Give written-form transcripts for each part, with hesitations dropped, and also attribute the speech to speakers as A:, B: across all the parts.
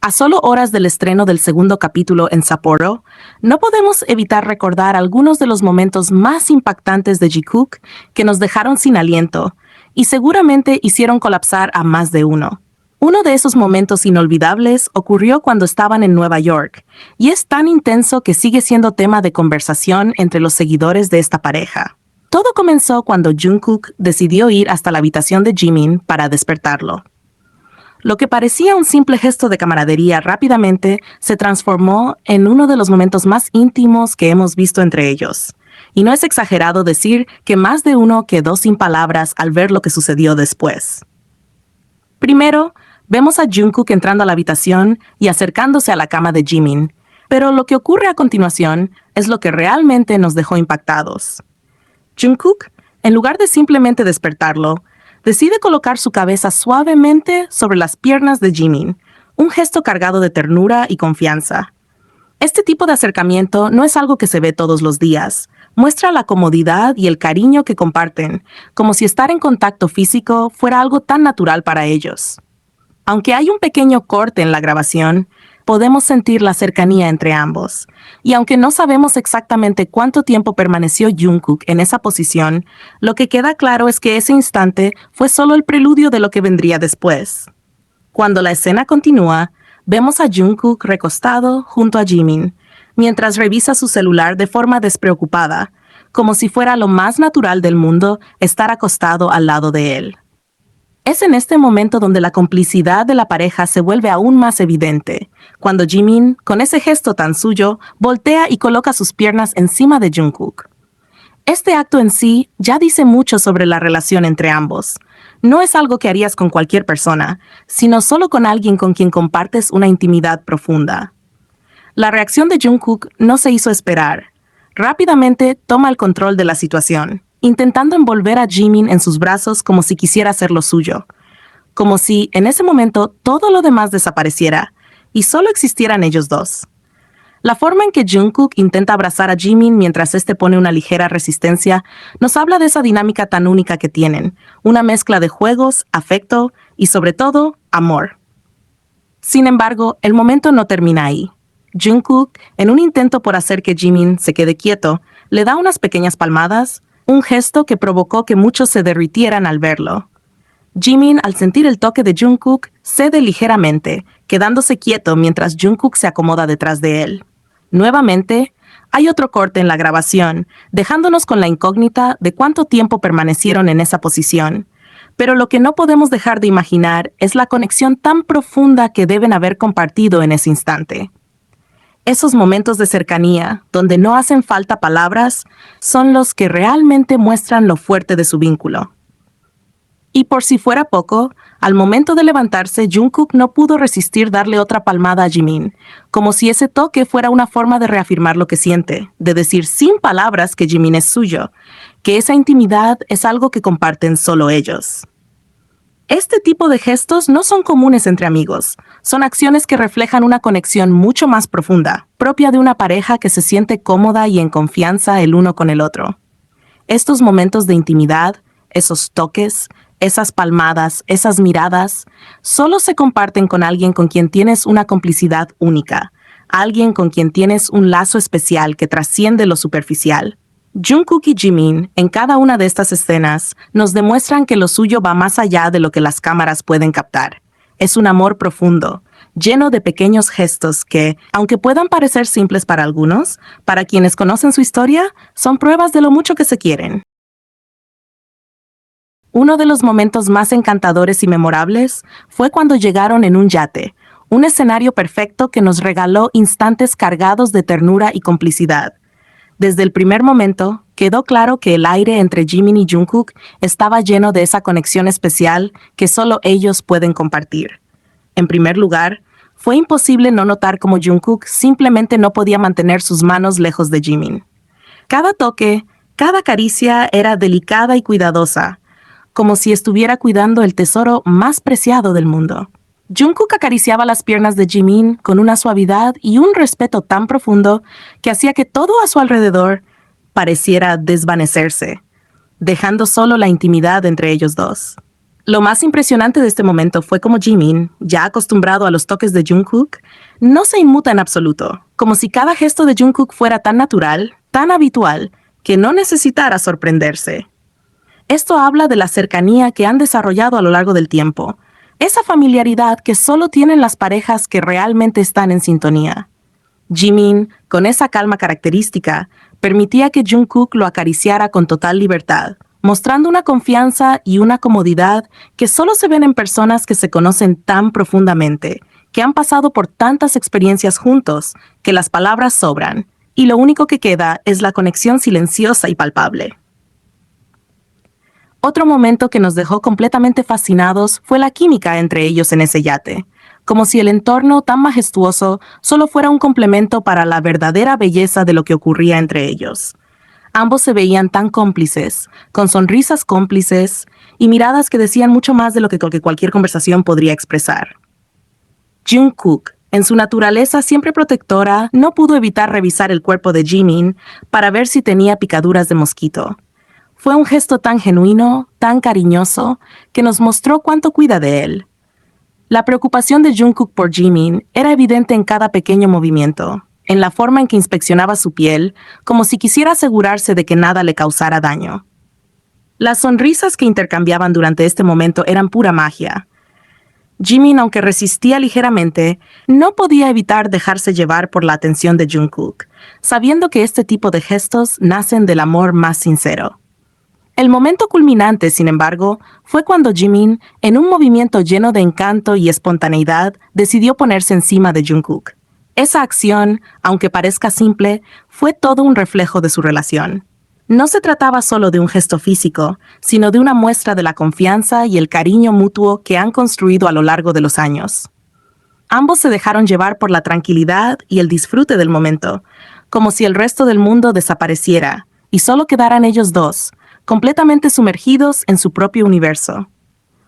A: A solo horas del estreno del segundo capítulo en Sapporo, no podemos evitar recordar algunos de los momentos más impactantes de Jikook que nos dejaron sin aliento y seguramente hicieron colapsar a más de uno. Uno de esos momentos inolvidables ocurrió cuando estaban en Nueva York, y es tan intenso que sigue siendo tema de conversación entre los seguidores de esta pareja. Todo comenzó cuando Jungkook decidió ir hasta la habitación de Jimin para despertarlo. Lo que parecía un simple gesto de camaradería rápidamente se transformó en uno de los momentos más íntimos que hemos visto entre ellos. Y no es exagerado decir que más de uno quedó sin palabras al ver lo que sucedió después. Primero, vemos a Jungkook entrando a la habitación y acercándose a la cama de Jimin, pero lo que ocurre a continuación es lo que realmente nos dejó impactados. Jungkook, en lugar de simplemente despertarlo, decide colocar su cabeza suavemente sobre las piernas de Jimin, un gesto cargado de ternura y confianza. Este tipo de acercamiento no es algo que se ve todos los días. Muestra la comodidad y el cariño que comparten, como si estar en contacto físico fuera algo tan natural para ellos. Aunque hay un pequeño corte en la grabación, podemos sentir la cercanía entre ambos. Y aunque no sabemos exactamente cuánto tiempo permaneció Jungkook en esa posición, lo que queda claro es que ese instante fue solo el preludio de lo que vendría después. Cuando la escena continúa, vemos a Jungkook recostado junto a Jimin, mientras revisa su celular de forma despreocupada, como si fuera lo más natural del mundo estar acostado al lado de él. Es en este momento donde la complicidad de la pareja se vuelve aún más evidente, cuando Jimin, con ese gesto tan suyo, voltea y coloca sus piernas encima de Jungkook. Este acto en sí ya dice mucho sobre la relación entre ambos. No es algo que harías con cualquier persona, sino solo con alguien con quien compartes una intimidad profunda. La reacción de Jungkook no se hizo esperar. Rápidamente toma el control de la situación, intentando envolver a Jimin en sus brazos como si quisiera hacer lo suyo. Como si, en ese momento, todo lo demás desapareciera y solo existieran ellos dos. La forma en que Jungkook intenta abrazar a Jimin mientras éste pone una ligera resistencia nos habla de esa dinámica tan única que tienen, una mezcla de juegos, afecto y, sobre todo, amor. Sin embargo, el momento no termina ahí. Jungkook, en un intento por hacer que Jimin se quede quieto, le da unas pequeñas palmadas, un gesto que provocó que muchos se derritieran al verlo. Jimin, al sentir el toque de Jungkook, cede ligeramente, quedándose quieto mientras Jungkook se acomoda detrás de él. Nuevamente, hay otro corte en la grabación, dejándonos con la incógnita de cuánto tiempo permanecieron en esa posición. Pero lo que no podemos dejar de imaginar es la conexión tan profunda que deben haber compartido en ese instante. Esos momentos de cercanía, donde no hacen falta palabras, son los que realmente muestran lo fuerte de su vínculo. Y por si fuera poco, al momento de levantarse, Jungkook no pudo resistir darle otra palmada a Jimin, como si ese toque fuera una forma de reafirmar lo que siente, de decir sin palabras que Jimin es suyo, que esa intimidad es algo que comparten solo ellos. Este tipo de gestos no son comunes entre amigos, son acciones que reflejan una conexión mucho más profunda, propia de una pareja que se siente cómoda y en confianza el uno con el otro. Estos momentos de intimidad, esos toques, esas palmadas, esas miradas, solo se comparten con alguien con quien tienes una complicidad única, alguien con quien tienes un lazo especial que trasciende lo superficial. Jungkook y Jimin, en cada una de estas escenas, nos demuestran que lo suyo va más allá de lo que las cámaras pueden captar. Es un amor profundo, lleno de pequeños gestos que, aunque puedan parecer simples para algunos, para quienes conocen su historia, son pruebas de lo mucho que se quieren. Uno de los momentos más encantadores y memorables fue cuando llegaron en un yate, un escenario perfecto que nos regaló instantes cargados de ternura y complicidad. Desde el primer momento, quedó claro que el aire entre Jimin y Jungkook estaba lleno de esa conexión especial que solo ellos pueden compartir. En primer lugar, fue imposible no notar cómo Jungkook simplemente no podía mantener sus manos lejos de Jimin. Cada toque, cada caricia era delicada y cuidadosa, como si estuviera cuidando el tesoro más preciado del mundo. Jungkook acariciaba las piernas de Jimin con una suavidad y un respeto tan profundo que hacía que todo a su alrededor pareciera desvanecerse, dejando solo la intimidad entre ellos dos. Lo más impresionante de este momento fue como Jimin, ya acostumbrado a los toques de Jungkook, no se inmuta en absoluto, como si cada gesto de Jungkook fuera tan natural, tan habitual, que no necesitara sorprenderse. Esto habla de la cercanía que han desarrollado a lo largo del tiempo, esa familiaridad que solo tienen las parejas que realmente están en sintonía. Jimin, con esa calma característica, permitía que Jungkook lo acariciara con total libertad, mostrando una confianza y una comodidad que solo se ven en personas que se conocen tan profundamente, que han pasado por tantas experiencias juntos, que las palabras sobran, y lo único que queda es la conexión silenciosa y palpable. Otro momento que nos dejó completamente fascinados fue la química entre ellos en ese yate, como si el entorno tan majestuoso solo fuera un complemento para la verdadera belleza de lo que ocurría entre ellos. Ambos se veían tan cómplices, con sonrisas cómplices y miradas que decían mucho más de lo que cualquier conversación podría expresar. Jungkook, en su naturaleza siempre protectora, no pudo evitar revisar el cuerpo de Jimin para ver si tenía picaduras de mosquito. Fue un gesto tan genuino, tan cariñoso, que nos mostró cuánto cuida de él. La preocupación de Jungkook por Jimin era evidente en cada pequeño movimiento, en la forma en que inspeccionaba su piel, como si quisiera asegurarse de que nada le causara daño. Las sonrisas que intercambiaban durante este momento eran pura magia. Jimin, aunque resistía ligeramente, no podía evitar dejarse llevar por la atención de Jungkook, sabiendo que este tipo de gestos nacen del amor más sincero. El momento culminante, sin embargo, fue cuando Jimin, en un movimiento lleno de encanto y espontaneidad, decidió ponerse encima de Jungkook. Esa acción, aunque parezca simple, fue todo un reflejo de su relación. No se trataba solo de un gesto físico, sino de una muestra de la confianza y el cariño mutuo que han construido a lo largo de los años. Ambos se dejaron llevar por la tranquilidad y el disfrute del momento, como si el resto del mundo desapareciera y solo quedaran ellos dos, completamente sumergidos en su propio universo.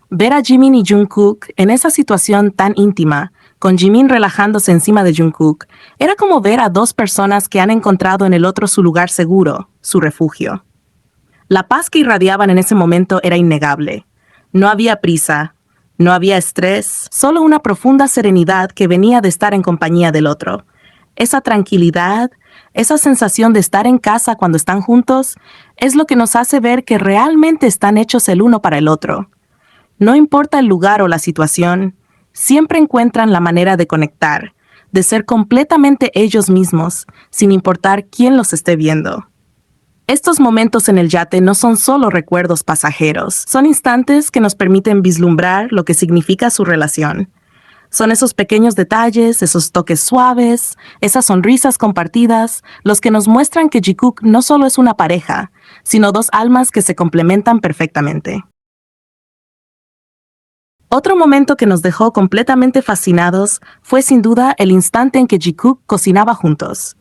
A: Ver a Jimin y Jungkook en esa situación tan íntima, con Jimin relajándose encima de Jungkook, era como ver a dos personas que han encontrado en el otro su lugar seguro, su refugio. La paz que irradiaban en ese momento era innegable. No había prisa, no había estrés, solo una profunda serenidad que venía de estar en compañía del otro. Esa tranquilidad, esa sensación de estar en casa cuando están juntos, es lo que nos hace ver que realmente están hechos el uno para el otro. No importa el lugar o la situación, siempre encuentran la manera de conectar, de ser completamente ellos mismos, sin importar quién los esté viendo. Estos momentos en el yate no son solo recuerdos pasajeros, son instantes que nos permiten vislumbrar lo que significa su relación. Son esos pequeños detalles, esos toques suaves, esas sonrisas compartidas, los que nos muestran que Jungkook no solo es una pareja, sino dos almas que se complementan perfectamente. Otro momento que nos dejó completamente fascinados fue sin duda el instante en que Jungkook cocinaba juntos.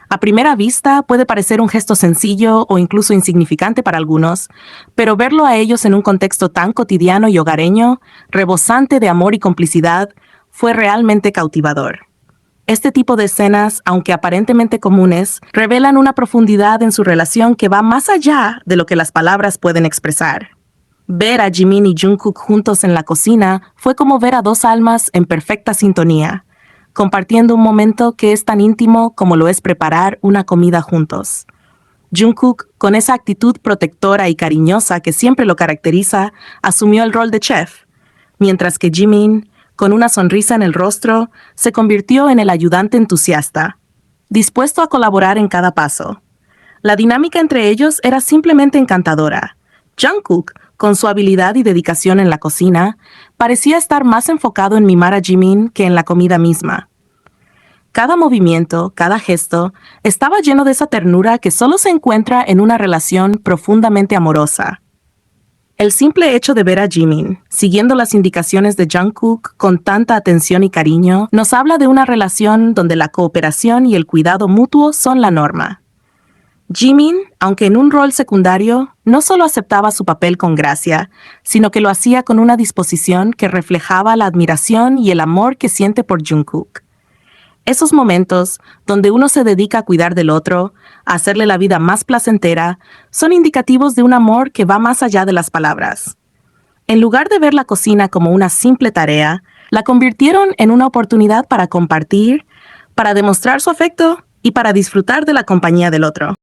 A: A primera vista puede parecer un gesto sencillo o incluso insignificante para algunos, pero verlo a ellos en un contexto tan cotidiano y hogareño, rebosante de amor y complicidad, fue realmente cautivador. Este tipo de escenas, aunque aparentemente comunes, revelan una profundidad en su relación que va más allá de lo que las palabras pueden expresar. Ver a Jimin y Jungkook juntos en la cocina fue como ver a dos almas en perfecta sintonía, compartiendo un momento que es tan íntimo como lo es preparar una comida juntos. Jungkook, con esa actitud protectora y cariñosa que siempre lo caracteriza, asumió el rol de chef, mientras que Jimin, con una sonrisa en el rostro, se convirtió en el ayudante entusiasta, dispuesto a colaborar en cada paso. La dinámica entre ellos era simplemente encantadora. Jungkook, con su habilidad y dedicación en la cocina, parecía estar más enfocado en mimar a Jimin que en la comida misma. Cada movimiento, cada gesto, estaba lleno de esa ternura que solo se encuentra en una relación profundamente amorosa. El simple hecho de ver a Jimin, siguiendo las indicaciones de Jungkook con tanta atención y cariño, nos habla de una relación donde la cooperación y el cuidado mutuo son la norma. Jimin, aunque en un rol secundario, no solo aceptaba su papel con gracia, sino que lo hacía con una disposición que reflejaba la admiración y el amor que siente por Jungkook. Esos momentos, donde uno se dedica a cuidar del otro, a hacerle la vida más placentera, son indicativos de un amor que va más allá de las palabras. En lugar de ver la cocina como una simple tarea, la convirtieron en una oportunidad para compartir, para demostrar su afecto y para disfrutar de la compañía del otro.